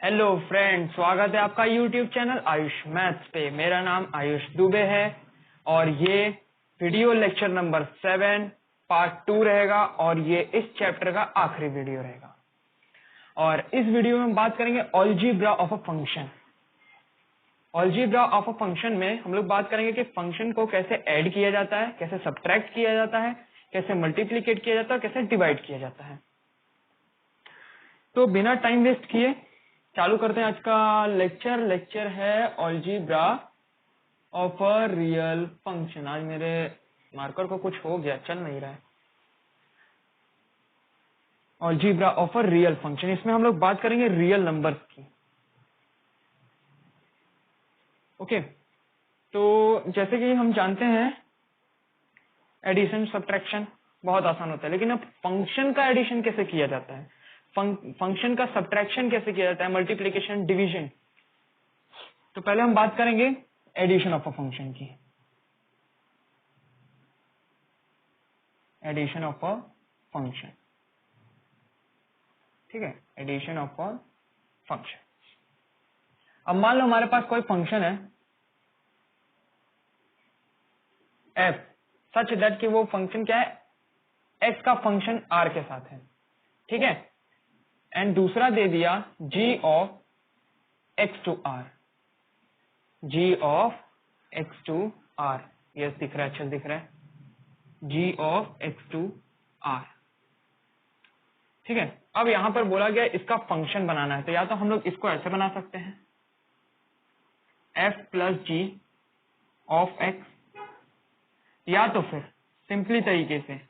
Hello friend, स्वागत है आपका यूट्यूब चैनल आयुष मैथ्स पे। मेरा नाम आयुष दुबे है और ये वीडियो लेक्चर नंबर 7 पार्ट 2 रहेगा और ये इस चैप्टर का आखिरी वीडियो रहेगा। और इस वीडियो में हम बात करेंगे algebra of a function. Algebra of a function में हम लोग बात करेंगे कि फंक्शन को कैसे ऐड किया जाता है, कैसे सब्ट्रैक्ट किया जाता है, कैसे मल्टीप्लीकेट किया जाता है, कैसे डिवाइड किया जाता है। तो बिना टाइम वेस्ट किए चालू करते हैं आज का लेक्चर। लेक्चर है algebra of a real function. आज मेरे मार्कर को कुछ हो गया, चल नहीं रहा है। Algebra of a real function, इसमें हम लोग बात करेंगे रियल नंबर्स की। ओके, तो जैसे कि हम जानते हैं एडिशन सब्ट्रैक्शन बहुत आसान होता है, लेकिन अब फंक्शन का एडिशन कैसे किया जाता है, फंक्शन का सब्ट्रैक्शन कैसे किया जाता है, मल्टीप्लीकेशन, डिवीजन। तो पहले हम बात करेंगे एडिशन ऑफ अ फंक्शन की। एडिशन ऑफ अ फंक्शन, ठीक है, एडिशन ऑफ अ फंक्शन। अब मान लो हमारे पास कोई फंक्शन है f सच दैट कि वो फंक्शन क्या है, x का फंक्शन r के साथ है, ठीक है। एंड दूसरा दे दिया g of x to r, g of x to r, yes दिख रहा है, अच्छा दिख रहा है, g of x to r, ठीक है। अब यहां पर बोला गया इसका फंक्शन बनाना है, तो या तो हम लोग इसको ऐसे बना सकते हैं f plus ji of x, या तो फिर सिंपली तरीके से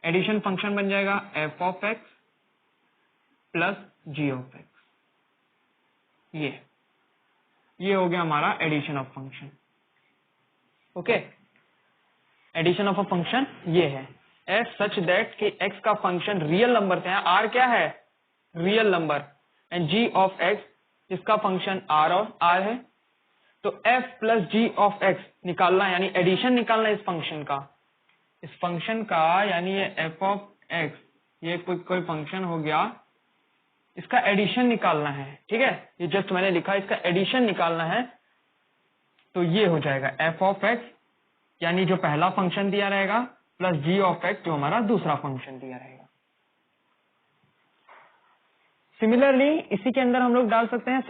एडिशन फंक्शन बन जाएगा f of x plus ji of x। ये हो गया हमारा addition of function. Okay, addition of a function ये है f सच दैट कि x का फंक्शन रियल नंबर से है, r क्या है, real number, and g of x इसका फंक्शन r और r है। तो f plus ji of x निकालना, यानी एडिशन निकालना इस फंक्शन का, यानी ये f ऑफ x, ये कोई फंक्शन हो गया, इसका एडिशन निकालना है, ठीक है। ये जस्ट मैंने लिखा, इसका एडिशन निकालना है, तो ये हो जाएगा f ऑफ x, यानी जो पहला फंक्शन दिया रहेगा, प्लस g ऑफ x जो हमारा दूसरा फंक्शन दिया रहेगा। सिमिलरली इसी के अंदर हम लोग डाल सकते हैं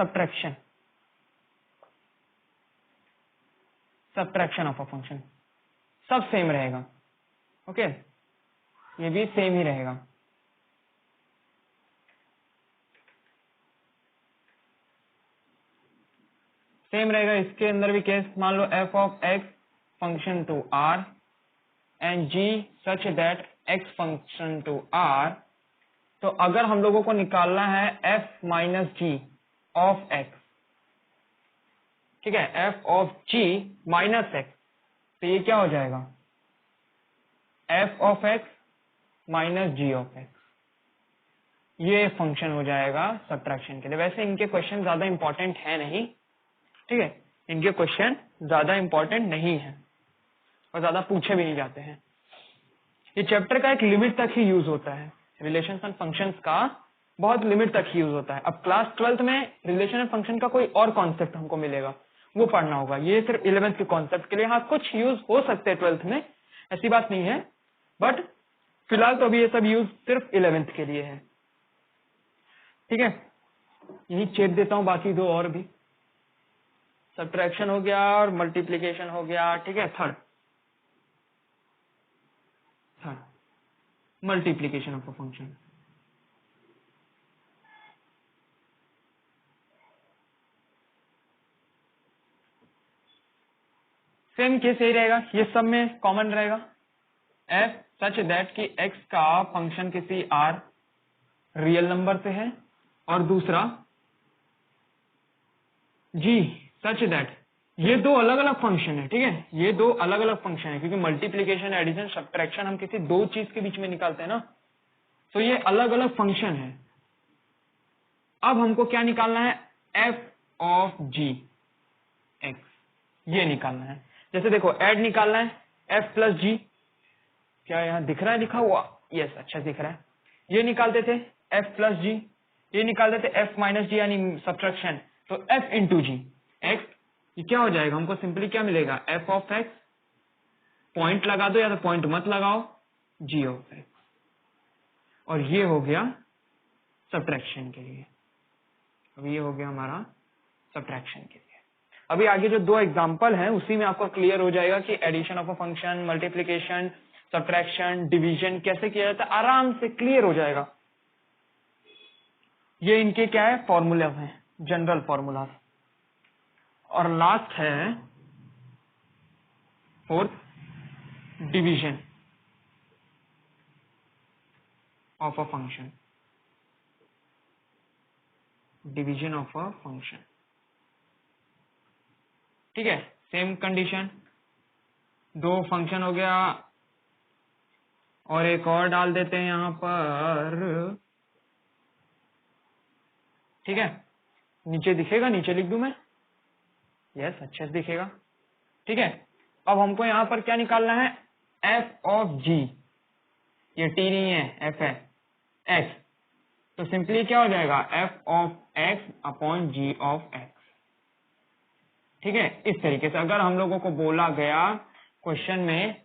सब्ट्रैक्शन ऑफ अ फंक्शन, सब सेम रहेगा। ओके, ये भी सेम ही रहेगा। सेम रहेगा इसके अंदर भी केस। मान लो f of x function to r and g such that x function to r। तो अगर हम लोगों को निकालना है f minus G of x, ठीक है, f of g minus x, तो ये क्या हो जाएगा, f of x minus G of x। ये फंक्शन हो जाएगा सब्ट्रैक्शन के लिए। वैसे इनके क्वेश्चन ज्यादा इंपॉर्टेंट है नहीं, ठीक है, इनके क्वेश्चन ज्यादा इंपॉर्टेंट नहीं है और ज्यादा पूछे भी नहीं जाते हैं। ये चैप्टर का एक लिमिट तक ही यूज होता है, रिलेशंस एंड फंक्शंस का बहुत लिमिट तक ही यूज होता है। अब क्लास 12th में रिलेशन एंड फंक्शन का कोई और कॉन्सेप्ट हमको मिलेगा, वो पढ़ना होगा। ये सिर्फ 11th के कॉन्सेप्ट के लिए, हाँ कुछ यूज हो सकते हैं 12th में, ऐसी बात नहीं है, बट फिलहाल तो अभी ये सब यूज सिर्फ 11th के लिए है, ठीक है। यही चेक देता हूं, बाकी दो और भी, सब्ट्रैक्शन हो गया और मल्टीप्लीकेशन हो गया, ठीक है। Third multiplication of a function. Same case यही रहेगा, ये सब में कॉमन रहेगा, f सच दैट कि x का फंक्शन किसी r रियल नंबर से है, और दूसरा g सच दैट, ये दो अलग अलग फंक्शन है, ठीक है, ये दो अलग अलग फंक्शन है, क्योंकि मल्टीप्लीकेशन, एडिशन, सब्ट्रैक्शन हम किसी दो चीज के बीच में निकालते हैं ना, तो ये अलग अलग फंक्शन है। अब हमको क्या निकालना है, f ऑफ g x, ये निकालना है। जैसे देखो ऐड निकालना है, f प्लस जी, क्या यहाँ दिख रहा है लिखा हुआ, यस अच्छा दिख रहा है, ये निकालते थे f प्लस जी, ये निकाल देते f माइनस जी यानी सब्ट्रैक्शन, तो f इंटू जी एक्स, ये क्या हो जाएगा, हमको सिंपली क्या मिलेगा, f ऑफ एक्स, पॉइंट लगा दो या तो पॉइंट मत लगाओ, g ऑफ एक्स, और ये हो गया सब्ट्रैक्शन के लिए। अब ये हो गया हमारा सब्ट्रैक्शन के लिए। अभी आगे जो दो एग्जांपल हैं उसी में आपको क्लियर हो जाएगा कि addition of a function, multiplication, subtraction, division कैसे किया जाता है, आराम से क्लियर हो जाएगा। ये इनके क्या है, फॉर्मूला है, जनरल फॉर्मूला। और लास्ट है fourth, division of a function, division of a function. ठीक है, सेम कंडीशन, दो फंक्शन हो गया और एक और डाल देते हैं यहां पर। ठीक है, नीचे दिखेगा, नीचे लिख दूं मैं, यस अच्छे से दिखेगा। ठीक है, अब हमको यहां पर क्या निकालना है, एफ ऑफ जी, ये टी नहीं है, एफ है, एक्स, तो सिंपली क्या हो जाएगा, F of X upon G of X. ठीक है, इस तरीके से अगर हम लोगों को बोला गया क्वेश्चन में,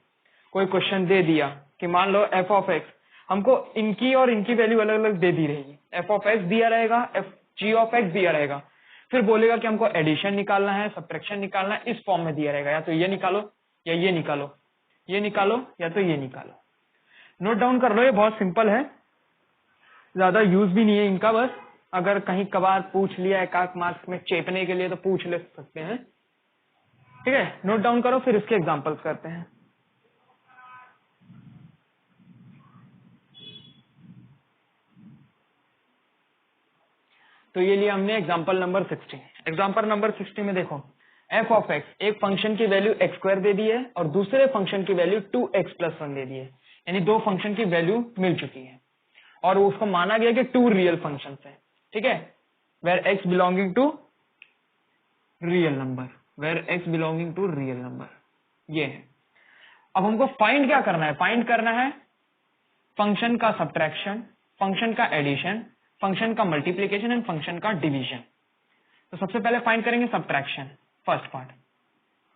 कोई क्वेश्चन दे दिया कि मान लो एफ ऑफ एक्स, हमको इनकी और इनकी वैल्यू अलग अलग दे दी रहेगी, एफ ऑफ एक्स दिया रहेगा, एफ जी ऑफ एक्स दिया रहेगा, फिर बोलेगा कि हमको एडिशन निकालना है, सब्ट्रैक्शन निकालना है, इस फॉर्म में दिया रहेगा, या तो ये निकालो या ये निकालो, ये निकालो या तो ये निकालो। नोट डाउन कर लो, ये बहुत सिंपल है, ज्यादा यूज भी नहीं है इनका, बस अगर कहीं कभार पूछ लिया एकाक मार्क्स में चेपने के लिए तो पूछ ले सकते हैं। ठीक है, नोट डाउन करो, फिर इसके एग्जांपल्स करते हैं। तो ये लिया हमने एग्जांपल नंबर 60। एग्जांपल नंबर 60 में देखो, एफ ऑफ एक्स, एक फंक्शन की वैल्यू एक्स स्क्वायर दे दी है और दूसरे फंक्शन की वैल्यू 2x प्लस 1 दे दी है, यानी दो फंक्शन की वैल्यू मिल चुकी है और उसको माना गया कि टू रियल फंक्शन है। ठीक है, where X belonging to real number, where X belonging to real number, ये है। अब हमको फाइंड क्या करना है, फाइंड करना है फंक्शन का सब्ट्रैक्शन, फंक्शन का एडिशन, फंक्शन का मल्टीप्लीकेशन एंड फंक्शन का डिवीजन। तो सबसे पहले फाइंड करेंगे subtraction, first part,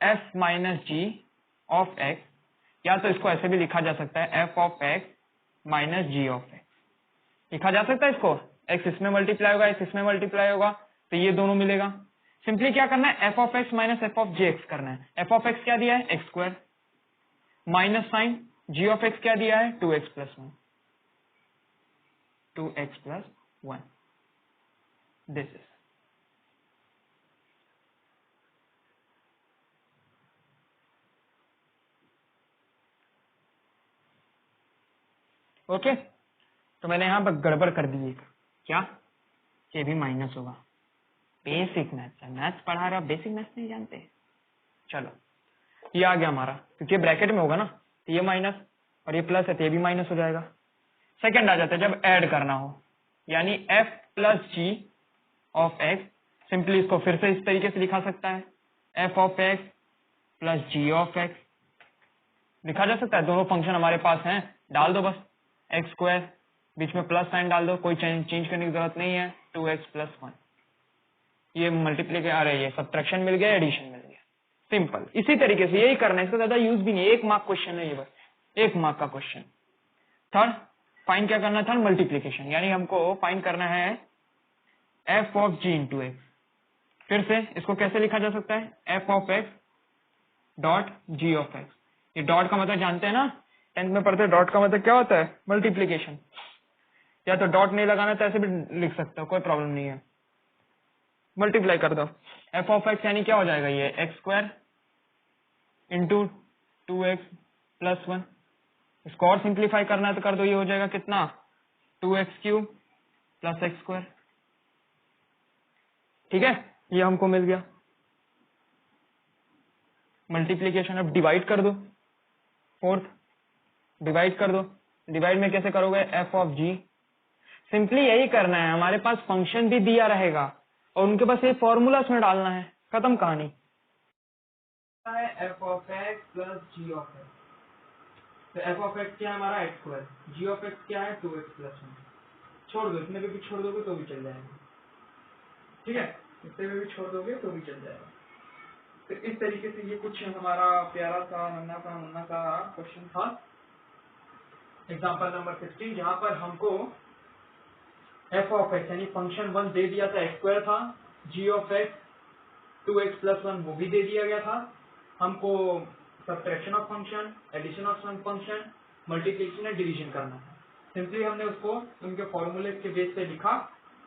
F minus G of X, या तो इसको ऐसे भी लिखा जा सकता है, F of X minus G of X, लिखा जा सकता है इसको, एक्स इसमें मल्टीप्लाई होगा, एक्स इसमें मल्टीप्लाई होगा, तो ये दोनों मिलेगा। सिंपली क्या करना है, F of X minus F of J X करना है। एफ ऑफ एक्स क्या दिया है, X square, minus sine, G of X क्या दिया है, 2x plus 1, 2x plus 1, this is okay. तो मैंने यहां पर गड़बड़ कर दी एक, क्या, ये भी माइनस होगा, बेसिक मैथ्स है, मैथ्स पढ़ा रहा, बेसिक मैथ्स नहीं जानते। चलो, ये आ गया हमारा, क्योंकि ब्रैकेट में होगा ना, तो ये माइनस और ये प्लस है तो ये भी माइनस हो जाएगा। सेकंड आ जाता है जब ऐड करना हो, यानी F plus ji of X, simply इसको फिर से इस तरीके से लिखा सकता है, F of x plus ji of X, लिखा जा सकता है, दोनों फंक्शन हमारे पास हैं, डाल दो बस, एक्स स्क्वायर, बीच में प्लस साइन डाल दो, कोई चेंज करने की जरूरत नहीं है, 2x प्लस 1, ये मल्टीप्लीकेशन, अरे ये सब्ट्रैक्शन मिल गया, एडिशन मिल गया, सिंपल। इसी तरीके से यही करना है, इसका ज्यादा यूज भी नहीं है, 1 मार्क क्वेश्चन है ये, बस 1 मार्क का क्वेश्चन। थर्ड, फाइंड क्या करना था, मल्टीप्लीकेशन, यानी हमको फाइंड करना है F of G into X. फिर से इसको कैसे लिखा जा सकता है, F of X dot G of X. ये डॉट का मतलब जानते हैं ना, 10th में पढ़ते हैं, डॉट का मतलब क्या होता है, मल्टीप्लीकेशन। या तो डॉट नहीं लगाना तो ऐसे भी लिख सकते हो, कोई प्रॉब्लम नहीं है, मल्टीप्लाई कर दो। एफ ऑफ एक्स यानी क्या हो जाएगा, ये x square into 2x plus 1, इसको और सिंप्लीफाई करना है तो कर दो, ये हो जाएगा कितना, 2x cube plus x square. ठीक है, ये हमको मिल गया। मल्टीप्लीकेशन अब डिवाइड कर दो, फोर्थ डिवाइड कर दो, डिवाइड में कैसे करोगे, एफ ऑफ जी, सिंपली यही करना है, हमारे पास फंक्शन भी दिया रहेगा और उनके पास ये फॉर्मूला उसमें डालना है, खत्म कहानी। F of x plus ji of X, तो एफ ऑफ एक्स क्या है हमारा, X square, G of X क्या है, 2x प्लस 1। छोड़ दो, इतने पे भी छोड़ दोगे तो भी चल जाएगा, ठीक है, इतने पे भी छोड़ दोगे तो भी चल जाएगा। तो इस तरीके से ये कुछ हमारा प्यारा सा मुन्ना सा क्वेश्चन था एग्जाम्पल नंबर 16, जहां पर हमको एफ ऑफ एक्स यानी फंक्शन 1 दे दिया था, एक्स स्क्वायर था, जी ऑफ एक्स 2x+1 वो भी दे दिया गया था, हमको subtraction of function, addition of function, multiplication and division करना है। सिंपली हमने उसको उनके फॉर्मूले के बेस पे लिखा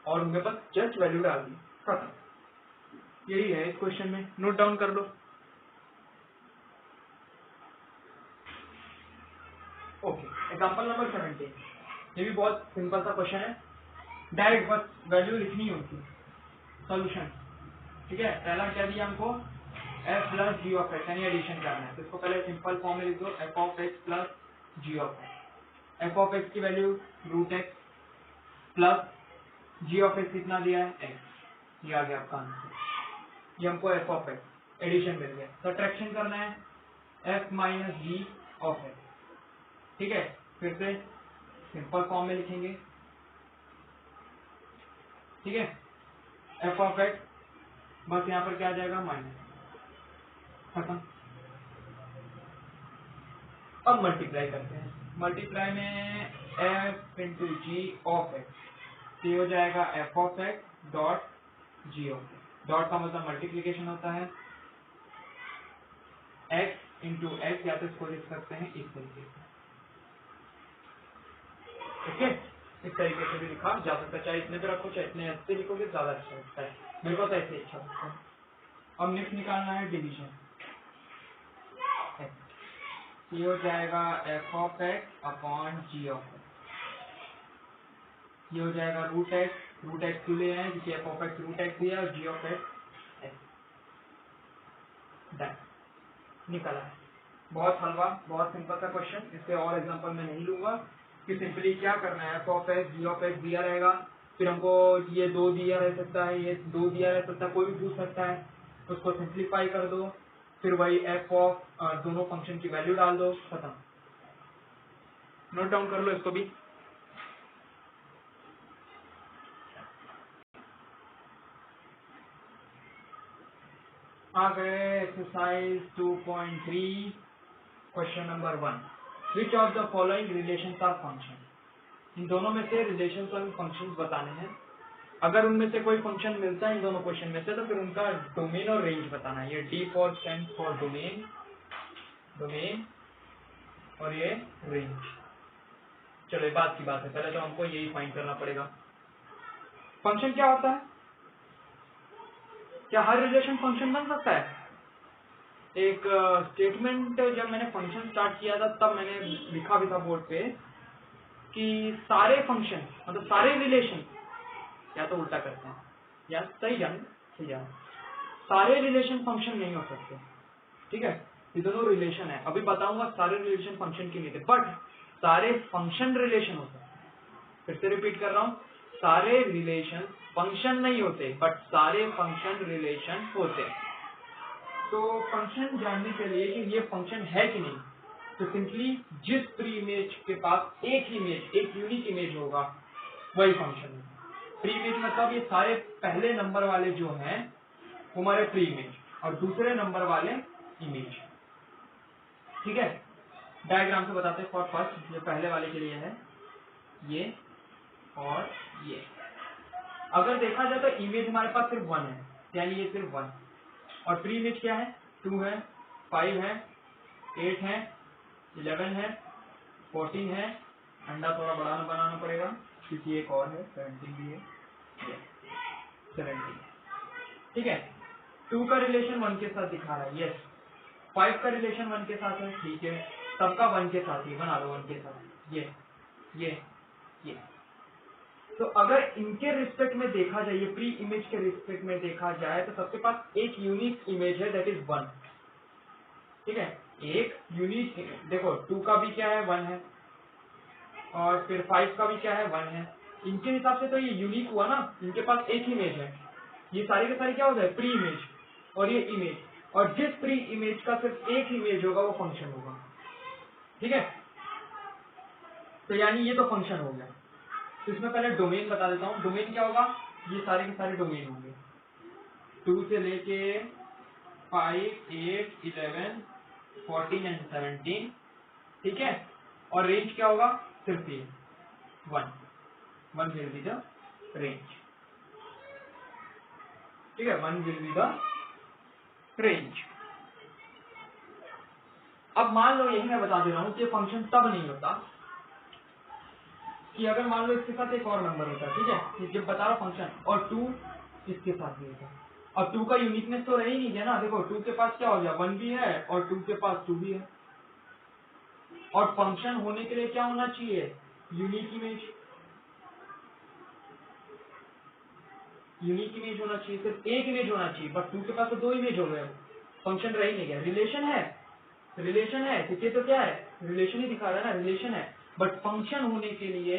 और उनके पास जस्ट वैल्यू डाल दी, खत्म। यही है इस क्वेश्चन में, नोट डाउन कर लो। ओके, एग्जांपल नंबर 17, ये भी बहुत सिंपल सा क्वेश्चन है, डायरेक्ट बस वैल्यू लिखनी होती है, सॉल्यूशन, ठीक है। पहला क्या दिया हमको, f plus ji of X यानी एडिशन करना है, तो इसको पहले सिंपल फॉर्म में लिख दो, f of x plus ji of x. f of x की value √x plus ji of x कितना दिया है, x, ये आ गया आपका आंसर। ये हमको f ऑफ एक्स एडिशन मिल गया, सब्ट्रैक्शन करना है f minus G of X, ठीक है। फिर से सिंपल फॉर्म में लिखेंगे, ठीक है, f ऑफ एक्स बस यहाँ पर क्या आ जाएगा, माइनस, खत्म। अब मल्टीप्लाई करते हैं, मल्टीप्लाई में f into G of X, ये हो जाएगा f of X dot G of X, dot का मतलब मल्टीप्लीकेशन होता है, x इंटू एक्स, या तो इसको लिख सकते हैं इस तरीके से, ओके, इस तरीके से भी लिखा जा सकता है, चाहे इतने पे रखो चाहे इतने ऐसे लिखोगे ज्यादा अच्छा लगता है, मेरे को तो ऐसे अच्छा लगता है। अब नेक्स्ट निकालना है डिवीजन, ये हो जाएगा f of X upon G of X, ये हो जाएगा √x, √x क्यों ले हैं क्योंकि f ऑफ एक्स √x दिया और g ऑफ x डन, निकला है। बहुत हलवा, बहुत सिंपल सा क्वेश्चन, इससे और एग्जांपल मैं नहीं लूंगा कि सिंपली क्या करना है, f of x, g of x दिया रहेगा, फिर हमको ये 2 दिया रह सकता है, ये 2 दिया रह सकता है, कोई भी पूछ सकता है, उसको सिंप्लीफाई कर दो, फिर वही f ऑफ दोनों फंक्शन की वैल्यू डाल दो, खत्म। नोट डाउन कर लो इसको भी। आ गए exercise 2.3 question number 1, which of the following relations are function. इन दोनों में से रिलेशंस और फंक्शंस बताने हैं, अगर उनमें से कोई फंक्शन मिलता है इन दोनों क्वेश्चन में से तो फिर उनका डोमेन और रेंज बताना है। ये D for stand for domain, domain और ये रेंज। चलो ये बात की बात है, पहले तो हमको यही फाइंड करना पड़ेगा। फंक्शन क्या होता है, क्या हर रिलेशन फंक्शन बन सकता है? एक स्टेटमेंट जब मैंने फंक्शन स्टार्ट किया था तब मैंने लिखा भी था बोर्ड पे कि सारे फंक्शन मतलब सारे रिलेशन, या तो उल्टा करते हैं या सही जान, सारे रिलेशन फंक्शन नहीं हो सकते, ठीक है। ये दोनों रिलेशन है, अभी बताऊंगा सारे रिलेशन फंक्शन के लिए, बट सारे फंक्शन रिलेशन हो सकते हैं। फिर से रिपीट कर रहा हूँ, सारे रिलेशन फंक्शन नहीं होते बट सारे फंक्शन रिलेशन होते हैं। तो फंक्शन जानने के लिए कि ये फंक्शन है कि नहीं, तो सिंपली जिस प्री इमेज के पास एक इमेज, एक यूनिक इमेज होगा वही फंक्शन है। प्री इमेज मतलब ये सारे पहले नंबर वाले जो हैं वो हमारे प्री इमेज और दूसरे नंबर वाले इमेज, ठीक है। डायग्राम से बताते हैं। फॉर फर्स्ट, जो पहले वाले के लिए है ये और ये, अगर देखा जाए तो इमेज हमारे पास सिर्फ 1 है, यानी ये सिर्फ 1, और प्री इमेज क्या है, 2 है, 5 है, 8 है, 11 है, 14 है, अंडा थोड़ा बड़ा बनाना पड़ेगा क्योंकि एक और है, 17 भी है, 17, ठीक है। 2 का रिलेशन 1 के साथ दिखा रहा है, यस। 5 का रिलेशन 1 के साथ है, ठीक है। सबका 1 के साथ ही बना दो, 1 के साथ, ये। तो अगर इनके रिस्पेक्ट में देखा जाए, ये प्री इमेज के रिस्पेक्ट में देखा जाए तो सबके पास एक यूनिक इमेज है, दैट इज 1, ठीक है। एक यूनिक, देखो 2 का भी क्या है, 1 है, और फिर 5 का भी क्या है, 1 है। इनके हिसाब से तो ये यूनिक हुआ ना, इनके पास एक इमेज है। ये सारे के सारे क्या होता है, प्री इमेज, और ये इमेज, और जिस प्री इमेज का सिर्फ एक इमेज होगा वो फंक्शन होगा, ठीक है। तो यानी ये तो फंक्शन हो गया, तो इसमें पहले डोमेन बता देता हूँ। डोमेन क्या होगा, ये सारे के सारे डोमेन होंगे 2 से लेके 5, 8, 11, 14 एंड 17, ठीक है। और रेंज क्या होगा, सिर्फ ये 1 विल बी द रेंज, ठीक है, 1 विल बी द रेंज। अब मान लो, यही मैं बता दे रहा हूँ कि फंक्शन तब नहीं होता कि अगर मान लो इसके साथ एक और नंबर होता है, ठीक है, ये जब बता रहा फंक्शन, और 2 इसके साथ भी होता। अब 2 का यूनिकनेस तो रह ही नहीं गया ना, देखो 2 के पास क्या हो गया, 1 भी है और 2 के पास 2 भी है। और फंक्शन होने के लिए क्या होना चाहिए, यूनिक इमेज, यूनिक इमेज होना चाहिए, सिर्फ एक इमेज होना चाहिए। बट 2 के पास तो 2 इमेज हो गए, फंक्शन रह ही नहीं गया। रिलेशन है, रिलेशन है, ठीक है, तो क्या है, रिलेशन ही दिखा रहा है ना, रिलेशन है। बट फंक्शन होने के लिए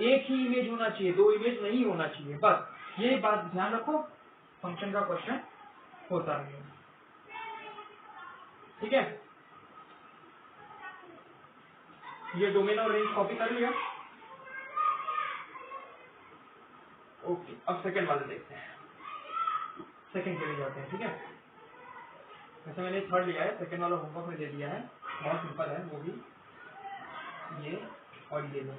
एक ही इमेज होना चाहिए, 2 इमेज नहीं होना चाहिए। बस ये बात ध्यान रखो, फंक्शन का क्वेश्चन होता है, ठीक है। ये डोमेन और रेंज कॉपी कर लिया, ओके। अब सेकंड वाले देखते हैं, सेकंड के लिए जाते हैं, ठीक है। वैसे मैंने थर्ड लिया है, सेकंड वाला होमवर्क में दे दिया है, बहुत सिंपल है वो भी, ये और ये लो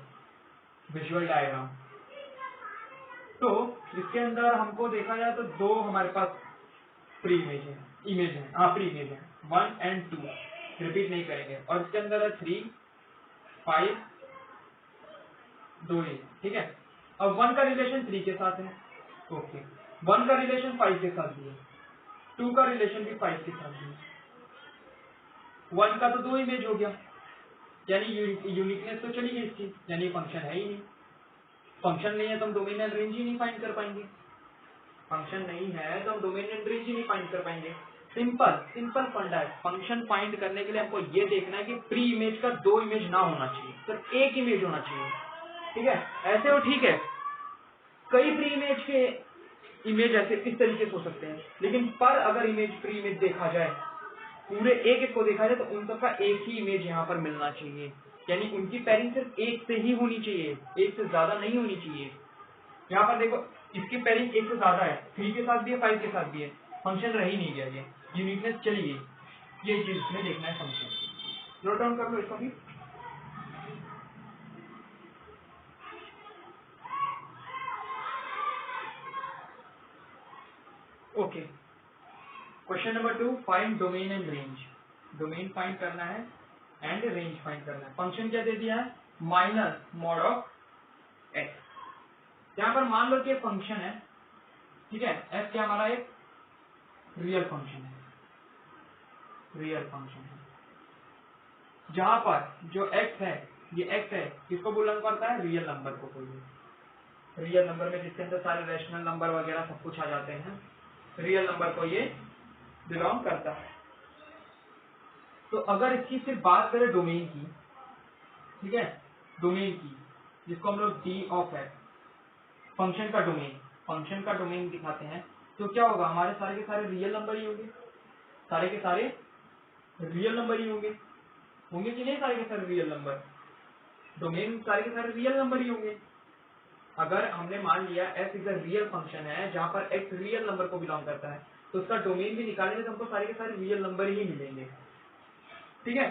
विजुअल डायग्राम। तो इसके अंदर हमको देखा जाए तो 2 हमारे पास प्री इमेज है, हाँ प्री इमेज है, 1 and 2 रिपीट नहीं करेंगे। और इसके अंदर है 3, 5, 2 ही, ठीक है। अब 1 का रिलेशन 3 के साथ है, ओके। 1 का रिलेशन 5 के साथ भी है, 2 का रिलेशन भी 5 के साथ भी है। 1 का तो 2 इमेज हो गया, यानी यूनिकनेस तो चली गई इसकी, यानी फंक्शन है ही नहीं। फंक्शन नहीं है तो हम डोमेन एंड रेंज ही नहीं फाइंड कर पाएंगे, फंक्शन नहीं है तो हम डोमेन एंड रेंज ही नहीं फाइंड कर पाएंगे। सिंपल फंडा है। फंक्शन फाइंड करने के लिए हमको ये देखना है कि प्री इमेज का 2 इमेज ना होना चाहिए, सिर्फ एक इमेज होना चाहिए, ठीक है। ऐसे हो, ठीक है। कई प्री इमेज के इमेज ऐसे इस तरीके से हो सकते हैं, लेकिन पर अगर इमेज प्री इमेज देखा जाए, पूरे एक को देखा जाए, तो उन सबका एक ही इमेज यहाँ पर मिलना चाहिए, यानी उनकी पेयरिंग सिर्फ एक से ही होनी चाहिए, एक से ज्यादा नहीं होनी चाहिए। यहाँ पर देखो, इसकी पेयरिंग एक से ज्यादा है, 3 के साथ भी है, 5 के साथ भी है, फंक्शन रह ही नहीं गया, ये यूनिकनेस चली गई। ये चीज में देखना है फंक्शन। नोट डाउन कर लो इसको भी। Okay, question number 2, find domain and range. Domain find करना है एंड रेंज फाइंड करना है। फंक्शन क्या दे दिया है, माइनस मॉड ऑफ एक्स। यहाँ पर मान लो कि फंक्शन है, ठीक है, एफ क्या हमारा एक रियल फंक्शन है, रियल फंक्शन है, जहां पर जो x है, ये x है, किसको बिलोंग करता है, रियल नंबर को। कोई रियल नंबर में जिसके अंदर सारे रैशनल नंबर वगैरह सब कुछ आ जाते हैं, रियल नंबर को ये बिलोंग करता है। तो अगर इसकी सिर्फ बात करें डोमेन की, ठीक है, डोमेन की, जिसको हम लोग डी ऑफ एक्स, फंक्शन का डोमेन, फंक्शन का डोमेन दिखाते हैं, तो क्या होगा, हमारे सारे के सारे रियल नंबर ही होंगे, सारे के सारे रियल नंबर ही होंगे, होंगे कि नहीं, सारे के सारे रियल नंबर, डोमेन सारे के सारे रियल नंबर ही होंगे। अगर हमने मान लिया f is a real function है, जहां पर x रियल नंबर को बिलोंग करता है, तो उसका डोमेन भी निकालेंगे तो हमको सारे के सारे रियल नंबर ही मिलेंगे, ठीक है।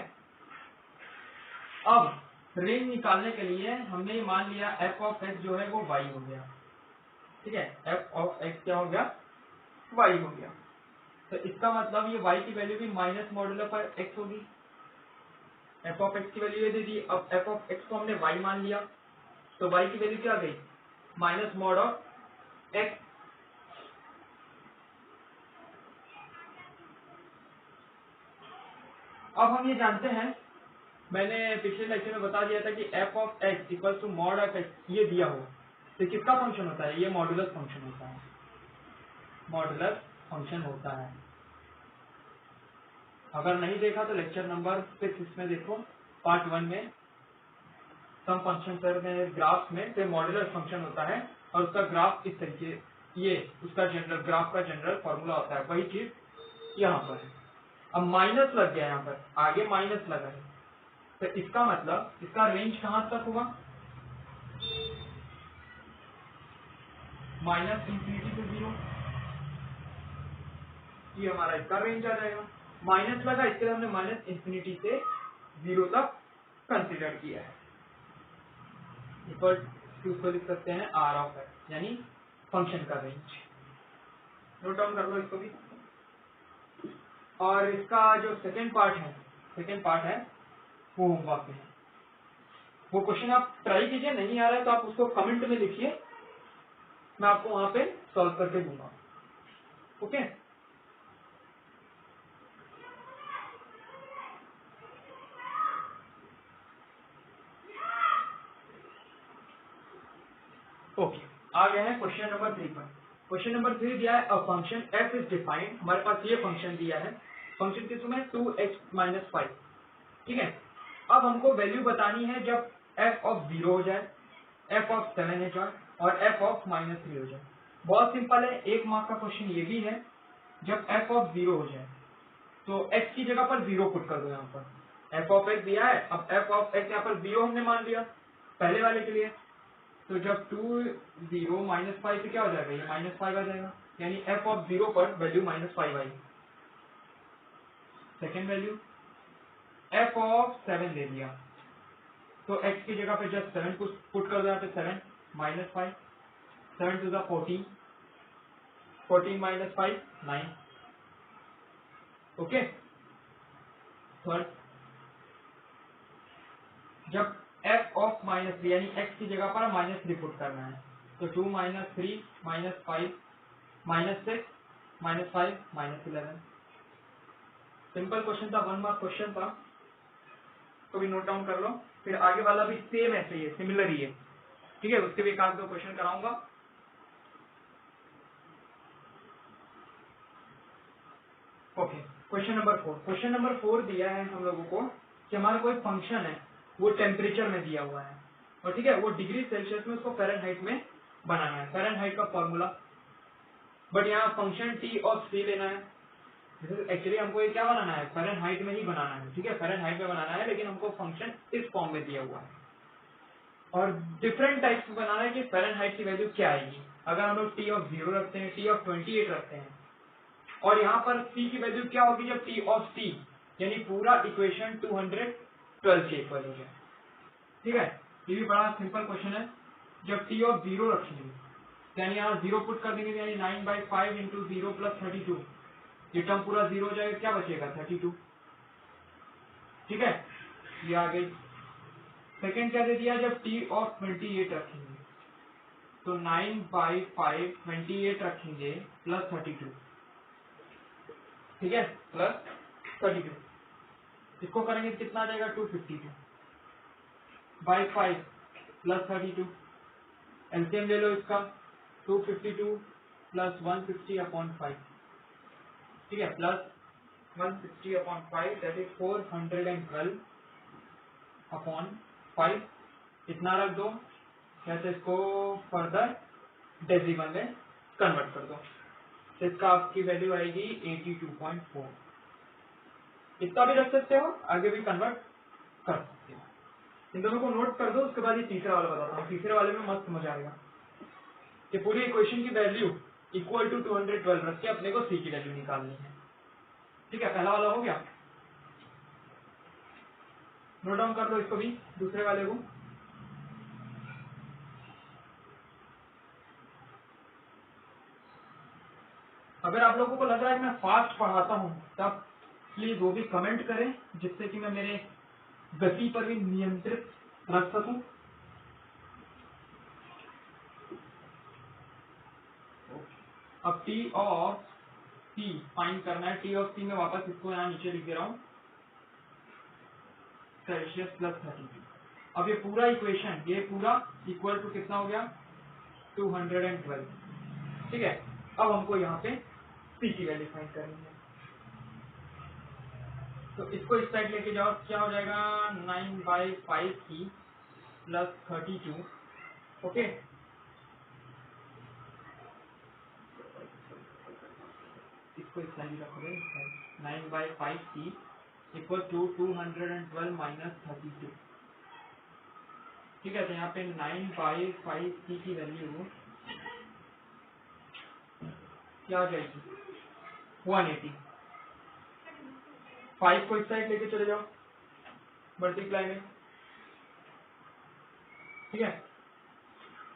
अब रेंज निकालने के लिए हमने मान लिया f ऑफ x जो है वो y हो गया, ठीक है, f ऑफ x क्या हो गया, y हो गया। तो इसका मतलब ये y की वैल्यू भी माइनस मॉडुलस पर x होगी, f ऑफ x की वैल्यू ये दे दी। अब f ऑफ x को हमने y मान लिया, तो y की वैल्यू क्या गई, माइनस मॉड ऑफ x। अब हम ये जानते हैं, मैंने पिछले लेक्चर में बता दिया था कि f of x equal to mod of x ये दिया हो तो किसका फंक्शन होता है, ये मॉडुलस फंक्शन होता है, मॉडुलस फंक्शन होता है। अगर नहीं देखा तो लेक्चर नंबर 6 इसमें देखो, पार्ट 1 में सम फंक्शन सर में ग्राफ में फिर मॉडुलस फंक्शन होता है, और उसका ग्राफ इस तरीके, ये उसका जनरल ग्राफ का जनरल फॉर्मूला होता है, वही चीज यहाँ पर है। अब माइनस लग गया, यहाँ पर आगे माइनस लगा है, तो इसका मतलब इसका रेंज कहाँ तक होगा, माइनस इंफिनिटी से 0, ये हमारा इसका रेंज आ जाएगा। माइनस लगा, इसके लिए हमने माइनस इंफिनिटी से 0 तक कंसीडर किया है। इक्वल टू उसको लिख सकते हैं आर ऑफ एक्स, यानी फंक्शन का रेंज। नोट डाउन कर लो इसको भी। और इसका जो सेकेंड पार्ट है वो होमवर्क में है। वो क्वेश्चन आप ट्राई कीजिए, नहीं आ रहा है तो आप उसको कमेंट में लिखिए, मैं आपको वहां पे सॉल्व करके दूंगा। ओके, ओके, आ गया है क्वेश्चन नंबर 3 पर। क्वेश्चन नंबर 3 दिया है, a function f is defined. हमारे पास ये फंक्शन दिया है, फंक्शन किस में 2x-5, ठीक है। अब हमको वैल्यू बतानी है जब f ऑफ 0 हो जाए, f ऑफ 7 हो जाए और f ऑफ -3 हो जाए। बहुत सिंपल है, 1 मार्क का क्वेश्चन ये भी है। जब f ऑफ 0 हो जाए तो x की जगह पर 0 पुट कर दो। यहाँ पर f ऑफ x दिया है, अब f ऑफ x यहाँ पर 0 हमने मान लिया पहले वाले के लिए। तो जब 2 0 -5 से क्या हो जाएगा, ये -5 आ जाएगा, यानी f ऑफ 0 पर value -5 I. Second value f of 7 दे दिया, तो x की जगह पे जब 7 पुट कर दो यहाँ पे 7 -5, 7 टू द 14, 14 -5 9। ओके, थर्ड जब f ऑफ -3 यानी x की जगह पर -3 पुट करना है, तो 2 -3 -5 -6 -5 -11। सिंपल क्वेश्चन था, 1 मार्क क्वेश्चन था, तो भी नोट डाउन कर लो। फिर आगे वाला भी सेम ऐसे ही है, सिमिलर ही है, ठीक है। उसके भी एक आध दो क्वेश्चन कराऊंगा। Okay, question number 4। Question number 4 दिया है हम लोगों को कि हमारा कोई फंक्शन है, वो टेम्परेचर में दिया हुआ है, और ठीक है, वो डिग्री सेल्सियस में उसको फ़ारेनहाइट में बनाना है। फ़ारेनहाइट का फॉर्मूला, बट यहाँ फंक्शन टी ऑफ सी लेना है। एक्चुअली हमको ये क्या बनाना है, फ़ारेनहाइट में ही बनाना है, ठीक है, फ़ारेनहाइट में बनाना है, लेकिन हमको फंक्शन इस फॉर्म में दिया हुआ है। और डिफरेंट टाइप्स में बनाना है कि फ़ारेनहाइट की वैल्यू क्या आएगी। अगर हम लोग टी ऑफ 0 रखते हैं, टी ऑफ 28 रखते हैं, और यहाँ पर सी की वैल्यू क्या होगी जब टी ऑफ सी, यानी पूरा इक्वेशन 212 के इक्वल हो जाए, ठीक है। ये भी बड़ा सिंपल क्वेश्चन है। जब टी ऑफ 0 रखेंगे, यानी यहाँ 0 पुट कर देंगे, यानी 9/5 इंटू 0 प्लस 32, ये टर्म पूरा 0 हो जाएगा, क्या बचेगा 32, ठीक है। ये आ गई। सेकेंड क्या दे दिया, जब टी ऑफ 28 रखेंगे, तो 9/5 28 रखेंगे प्लस 32, ठीक है, प्लस 32। इसको करेंगे कितना आ जाएगा, 252/5 प्लस 32। एलसीएम ले लो इसका, 252 प्लस 160/5, ठीक है, प्लस 160/5, दैट इज 412/5। इतना रख दो, जैसे इसको फर्दर डेसिमल में कन्वर्ट कर दो, तो इसका आपकी वैल्यू आएगी 82.4। इतना भी रख सकते हो, आगे भी कन्वर्ट कर सकते हो। इन दोनों को नोट कर दो, उसके बाद ये तीसरा वाला बताता हूँ। तीसरे वाले में मस्त मजा आएगा कि पूरी इक्वेशन की वैल्यू इक्वल टू 212 रख के अपने को सी की वैल्यू निकालनी है, ठीक है। पहला वाला हो गया, नोट डाउन कर लो इसको भी, दूसरे वाले को। अगर आप लोगों को लग रहा है कि मैं फास्ट पढ़ाता हूँ, तब प्लीज वो भी कमेंट करें, जिससे कि मैं मेरे गति पर भी नियंत्रित रख सकूं। अब टी ऑफ सी फाइंड करना है। टी ऑफ सी में वापस इसको यहाँ नीचे लिख दे रहा हूँ, सेल्सियस प्लस 32। अब ये पूरा इक्वेशन, ये पूरा इक्वल टू कितना हो गया, 212, ठीक है। अब हमको यहाँ पे सी की वैल्यू फाइंड करनी है, तो इसको इस साइड लेके जाओ, क्या हो जाएगा, 9/5 की प्लस 32, ओके। इसको इस साइड रखोगे, 9/5 की इक्वल टू 212 माइनस 32, ठीक है। तो यहाँ पे 9/5 की वैल्यू क्या आ जाएगी 180। 5 को इस साइड लेके चले जाओ मल्टीप्लाई में, ठीक है।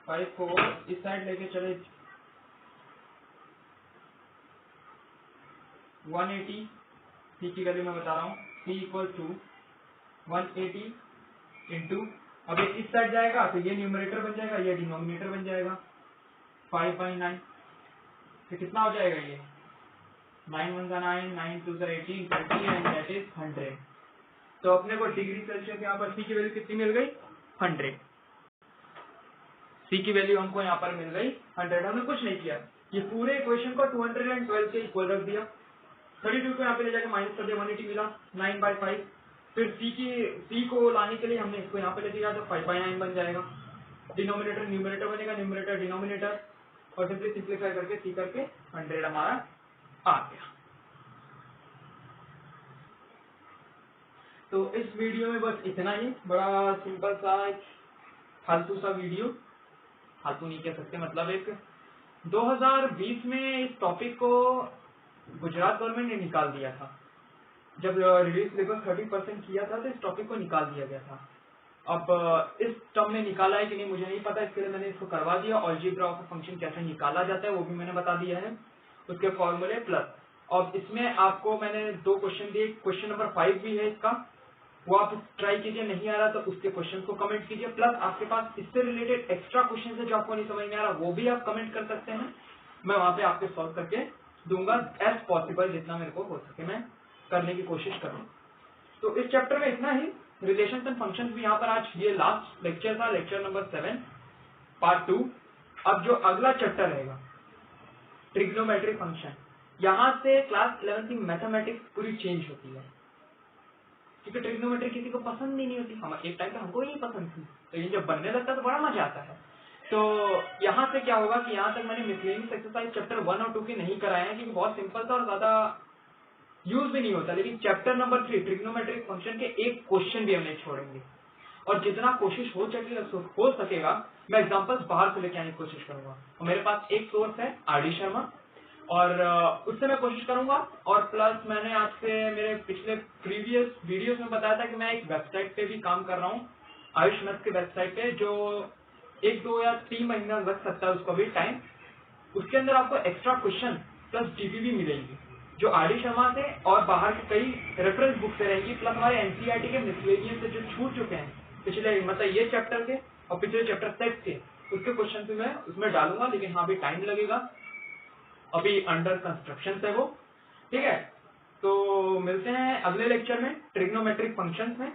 5 को इस साइड लेके चले 180, सी की वैल्यू मैं बता रहा हूँ, सी इक्वल टू 180 इंटू, अब ये इस साइड जाएगा तो ये न्यूमरेटर बन जाएगा, ये डिनोमिनेटर बन जाएगा 5/9। तो कितना हो जाएगा ये 9 1 9 9 2 18 20 एंड दैट इज 100। तो अपने को डिग्री सेल्सियस यहाँ पर सी की वैल्यू कितनी मिल गई 100। सी की वैल्यू हमको यहाँ पर मिल गई 100। हमने कुछ नहीं किया, ये पूरे इक्वेशन को 212 के इक्वल रख दिया। 32 को यहाँ पे ले जाके माइनस कर दिया, 180 मिला 9/5। फिर सी को लाने के लिए हमने इसको यहाँ पे ले दिया तो 5/9 बन जाएगा। डिनोमिनेटर न्यूमरेटर बनेगा, न्यूमरेटर डिनोमिनेटर, और सिंपली सिंप्लीफाई करके सी करके 100 हमारा आ गया। तो इस वीडियो में बस इतना ही, बड़ा सिंपल सा फालतू सा वीडियो, फालतू नहीं कह सकते, मतलब एक 2020 में इस टॉपिक को गुजरात गवर्नमेंट ने निकाल दिया था। जब रिलीज सिलेबस 30% किया था तो इस टॉपिक को निकाल दिया गया था। अब इस टर्म में निकाला है कि नहीं मुझे नहीं पता, इसके लिए मैंने इसको करवा दिया। अलजेब्रा ऑफ फंक्शन कैसे निकाला जाता है वो भी मैंने बता दिया है, उसके फॉर्मूले प्लस। और इसमें आपको मैंने 2 क्वेश्चन दिए, क्वेश्चन नंबर 5 भी है इसका, वो आप ट्राई कीजिए, नहीं आ रहा तो उसके क्वेश्चन को कमेंट कीजिए। प्लस आपके पास इससे रिलेटेड एक्स्ट्रा क्वेश्चन है जो आपको नहीं समझ में आ रहा, वो भी आप कमेंट कर सकते हैं, मैं वहां पे आपके सॉल्व करके दूंगा एज पॉसिबल, जितना मेरे को हो सके मैं करने की कोशिश करूँ। तो इस चैप्टर में इतना ही। रिलेशंस एंड फंक्शंस भी यहाँ पर आज ये लास्ट लेक्चर था, लेक्चर नंबर 7 पार्ट 2। अब जो अगला चैप्टर रहेगा ट्रिग्नोमेट्रिक फंक्शन, यहाँ से क्लास 11 की मैथमेटिक्स पूरी चेंज होती है, क्योंकि ट्रिग्नोमेट्री किसी को पसंद ही नहीं होती। हम एक टाइम पे हमको ही नहीं पसंद थी, लेकिन जब बनने लगता है तो बड़ा मजा आता है। तो यहाँ से क्या होगा कि यहाँ तक मैंने मिसलेनियस एक्सरसाइज चैप्टर 1 और 2 के नहीं कराए हैं, क्योंकि बहुत सिंपल था और ज्यादा यूज भी नहीं होता। लेकिन चैप्टर नंबर 3 ट्रिग्नोमेट्रिक फंक्शन के एक क्वेश्चन भी हम नहीं छोड़ेंगे, और जितना कोशिश हो सकेगा मैं एग्जांपल्स बाहर से लेके आने की कोशिश करूंगा। और मेरे पास एक सोर्स है आर.डी. शर्मा, और उससे मैं कोशिश करूंगा। और प्लस मैंने आपसे मेरे पिछले प्रीवियस वीडियोस में बताया था कि मैं एक वेबसाइट पे भी काम कर रहा हूँ, आयुष मैथ्स के वेबसाइट पे, जो 1 2 या 3 महीना लग सकता है उसको भी टाइम। उसके अंदर आपको एक्स्ट्रा क्वेश्चन प्लस डीपीवी मिलेंगी, जो आर.डी. शर्मा से और बाहर की कई रेफरेंस बुक से रहेंगी, प्लस हमारे एनसीईआरटी के मिसलेनियस से जो छूट चुके हैं पिछले, मतलब ये चैप्टर के और पिछले चैप्टर 6 के, उसके क्वेश्चन भी मैं उसमें डालूंगा। लेकिन हाँ, भी टाइम लगेगा, अभी अंडर कंस्ट्रक्शन है वो, ठीक है। तो मिलते हैं अगले लेक्चर में ट्रिग्नोमेट्रिक फंक्शंस में,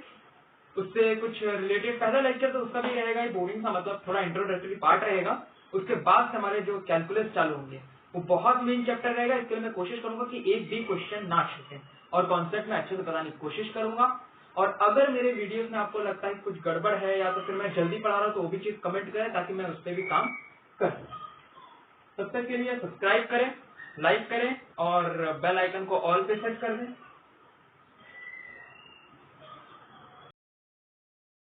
उससे कुछ रिलेटेड। पहला लेक्चर तो उसका भी रहेगा बोरिंग सा, मतलब थोड़ा इंट्रोडक्टरी पार्ट रहेगा। उसके बाद से हमारे जो कैलकुलस चालू होंगे वो बहुत मेन चैप्टर रहेगा। इसके लिए मैं कोशिश करूंगा कि एक भी क्वेश्चन ना छूटे, और कॉन्सेप्ट में अच्छे से बताने की कोशिश करूंगा। और अगर मेरे वीडियोस में आपको लगता है कुछ गड़बड़ है या तो फिर मैं जल्दी पढ़ा रहा हूँ तो वो भी चीज कमेंट करें, ताकि मैं उस पर भी काम कर सकूं। तब तक के लिए सब्सक्राइब करें, लाइक करें और बेल आइकन को ऑल पे सेट कर दें।